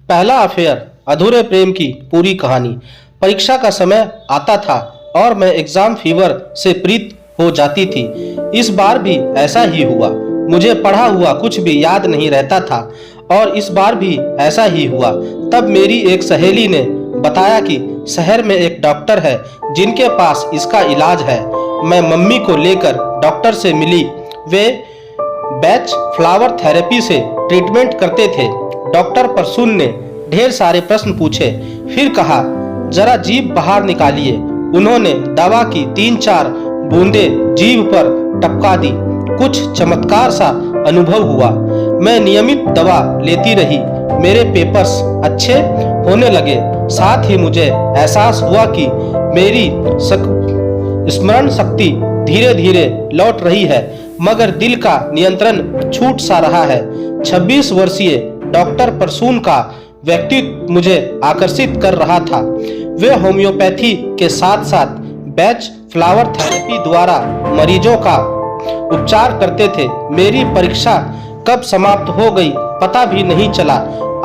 पहला अफेयर, अधूरे प्रेम की पूरी कहानी। परीक्षा का समय आता था और मैं एग्जाम फीवर से पीड़ित हो जाती थी। इस बार भी ऐसा ही हुआ। मुझे पढ़ा हुआ कुछ भी याद नहीं रहता था और इस बार भी ऐसा ही हुआ। तब मेरी एक सहेली ने बताया कि शहर में एक डॉक्टर है जिनके पास इसका इलाज है। मैं मम्मी को लेकर डॉक्टर से मिली। वे बैच फ्लावर थेरेपी से ट्रीटमेंट करते थे। डॉक्टर परसून ने ढेर सारे प्रश्न पूछे, फिर कहा, जरा जीभ बाहर निकालिए। उन्होंने दवा की 3-4 बूंदें जीभ पर टपका दी। कुछ चमत्कार सा अनुभव हुआ। मैं नियमित दवा लेती रही। मेरे पेपर्स अच्छे होने लगे। साथ ही मुझे एहसास हुआ कि मेरी स्मरण शक्ति धीरे धीरे लौट रही है, मगर दिल का नियंत्रण छूट सा रहा है। 26 वर्षीय डॉक्टर परसून का व्यक्तित्व मुझे आकर्षित कर रहा था। वे होम्योपैथी के साथ साथ बैच फ्लावर थेरेपी द्वारा मरीजों का उपचार करते थे। मेरी परीक्षा कब समाप्त हो गई पता भी नहीं चला।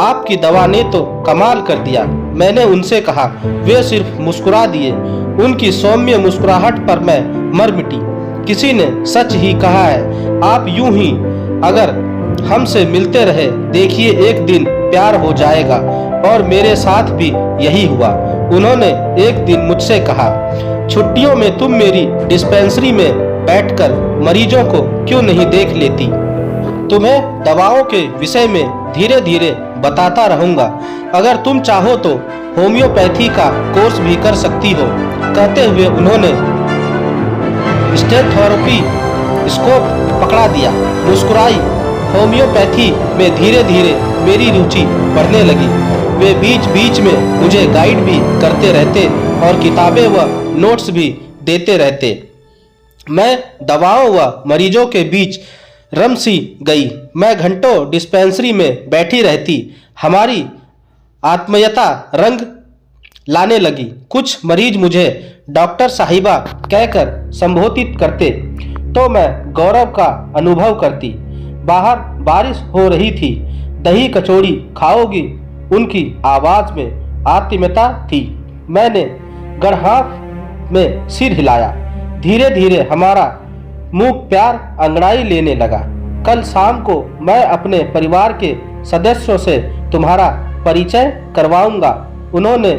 आपकी दवा ने तो कमाल कर दिया, मैंने उनसे कहा। वे सिर्फ मुस्कुरा दिए। उनकी सौम्य मुस्कुराहट पर मैं मर मिटी। किसी ने सच ही कहा है, आप यूं ही अगर हमसे मिलते रहे, देखिए एक दिन प्यार हो जाएगा। और मेरे साथ भी यही हुआ। उन्होंने एक दिन मुझसे कहा, छुट्टियों में तुम मेरी डिस्पेंसरी में बैठकर मरीजों को क्यों नहीं देख लेती? तुम्हें दवाओं के विषय में धीरे धीरे बताता रहूंगा। अगर तुम चाहो तो होम्योपैथी का कोर्स भी कर सकती हो। कहते हुए उन्होंने स्टेथोस्कोपी पकड़ा दिया। मुस्कुराई। होम्योपैथी में धीरे धीरे मेरी रुचि बढ़ने लगी। वे बीच बीच में मुझे गाइड भी करते रहते और किताबें व नोट्स भी देते रहते। मैं दवाओं व मरीजों के बीच रम सी गई। मैं घंटों डिस्पेंसरी में बैठी रहती। हमारी आत्मीयता रंग लाने लगी। कुछ मरीज मुझे डॉक्टर साहिबा कहकर संबोधित करते तो मैं गौरव का अनुभव करती। बाहर बारिश हो रही थी। दही कचौड़ी खाओगी? उनकी आवाज में आत्मीयता थी। मैंने गड़हाक में सिर हिलाया। धीरे धीरे हमारा मुंह प्यार अंगड़ाई लेने लगा। कल शाम को मैं अपने परिवार के सदस्यों से तुम्हारा परिचय करवाऊंगा, उन्होंने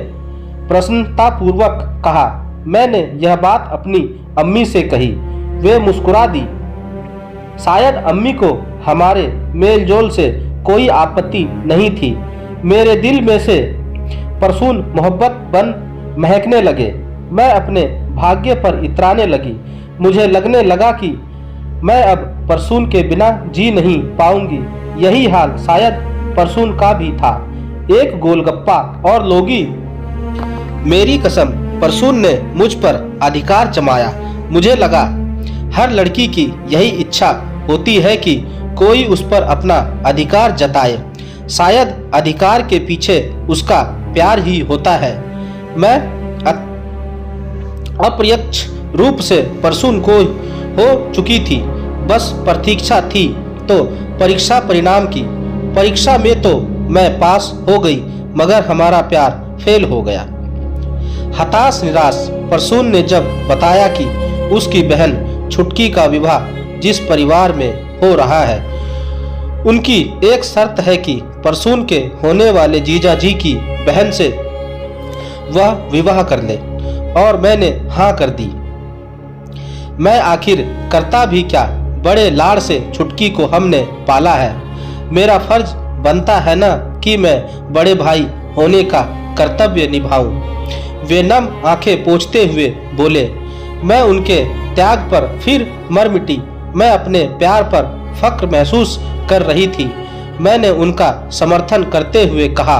प्रसन्नतापूर्वक कहा। मैंने यह बात अपनी अम्मी से कही। वे मुस्कुरा दी। शायद अम्मी को हमारे मेलजोल से कोई आपत्ति नहीं थी। मेरे दिल में से परसून मोहब्बत बन महकने लगे। मैं अपने भाग्य पर इतराने लगी। मुझे लगने लगा कि मैं अब परसून के बिना जी नहीं पाऊंगी। यही हाल शायद परसून का भी था। एक गोलगप्पा और लोगी। मेरी कसम, परसून ने मुझ पर अधिकार जमाया। मुझे लगा हर लड़की की यही इच्छा होती है कि कोई उस पर अपना अधिकार जताए। शायद अधिकार के पीछे उसका प्यार ही होता है। मैं अप्रत्यक्ष रूप से परसून को हो चुकी थी। बस प्रतीक्षा थी तो परीक्षा परिणाम की। परीक्षा में तो मैं पास हो गई, मगर हमारा प्यार फेल हो गया। हताश निराश परसून ने जब बताया कि उसकी बहन छुटकी का विवाह जिस परिवार में हो रहा है, उनकी एक शर्त है कि परसून के होने वाले जीजा जी की बहन से वह विवाह कर ले, और मैंने हाँ कर दी। मैं आखिर करता भी क्या? बड़े लाड़ से छुटकी को हमने पाला है। मेरा फर्ज बनता है ना कि मैं बड़े भाई होने का कर्तव्य निभाऊं। वे नम आंखें पोंछते हुए बोले। मैं उनके त्याग पर फिर मर मिटी। मैं अपने प्यार पर फक्र महसूस कर रही थी। मैंने उनका समर्थन करते हुए कहा,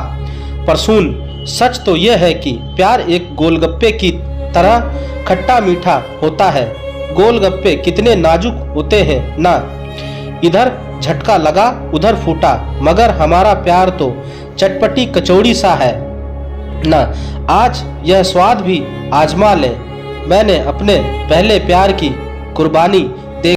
परसून, सच तो यह है कि प्यार एक गोलगप्पे की तरह खट्टा मीठा होता है। गोलगप्पे कितने नाजुक होते हैं ना। इधर झटका लगा, उधर फूटा, मगर हमारा प्यार तो चटपटी कचौड़ी सा है ना। आज यह स्वाद भी आजमा ले। मैंने अपने पहले प्यार की कुर्बानी